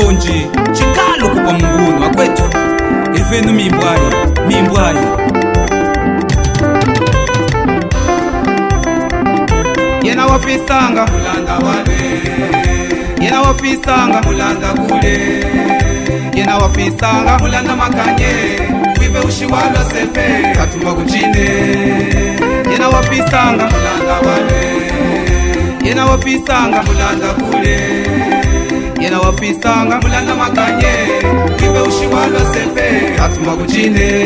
malonji chikalo kupa mungunu akwetu evenu mimbwayi yena wafisanga mulanda wale, yena wafisanga mulanda kule, yena wafisanga mulanda makanye wive ushiwala sepe katuma kuchine, yena wafisanga mulanda wale, yena wafisanga mulanda kule, yena wafisanga mulanda makanye wive ushiwala sepe katuma kuchine.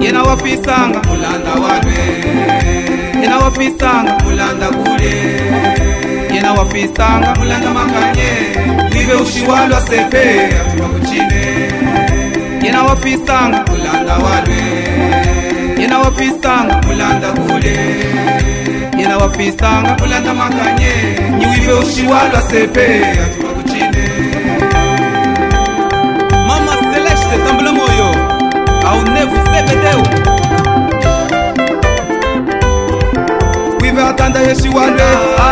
Yena wafisanga mulanda wale, yena wafisanga mulanda kule, yena wafisanga mulanda makanye wive ushiwalwa sepe atuma kuchine, yena wafisanga mulanda wale, yena wafisanga mulanda kule, yena wafisanga mulanda makanye wive ushiwalwa sepe atuma kuchine. Mama Celeste tambula moyo au nevu sebedeu wive atanda heshi wale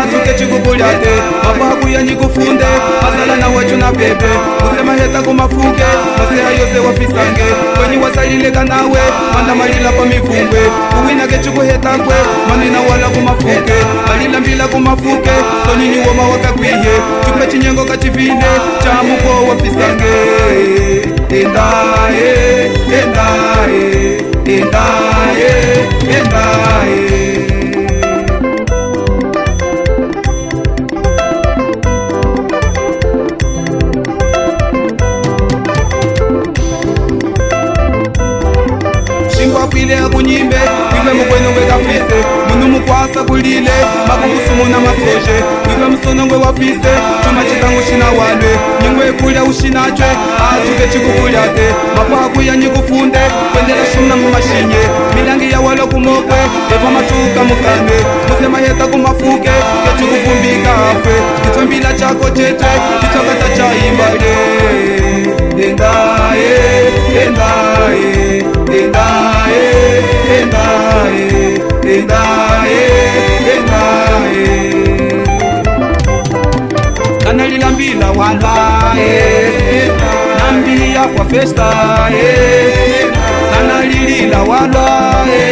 atuke chikubulyate mapaku ya nyikufunde asala na wacho na bebe kusema heta kumafuke maseha yose wafisange kwenye wasalileka nawe manda malila pa mivungwe uwina ke chikuheta kwe manina wala kumafuke malila mbila kumafuke sonini woma wakakwiye chupe chinyengo kachivine chamuko wafisange endaye endaye endaye endaye shingwa kwile akunyimbe wive mukweno wekafise munu mukwasa kulile makukusumu na masoje wive musonongwe wafise chuma chitangu shina walwe nyingwe kulya ushinachwe atuke chikukulyate mapaku ya nyikufunde kwendela shuna mumashinye milangi ya walo kumokwe eva matuka mukame musema heta kumafuke kechikufumbika afe kitwembila chako chete kitokata cha imbale endaye endaye endaye endaye endaye endaye kanalila mbila walaye nambia kwa festa kanalilila walaye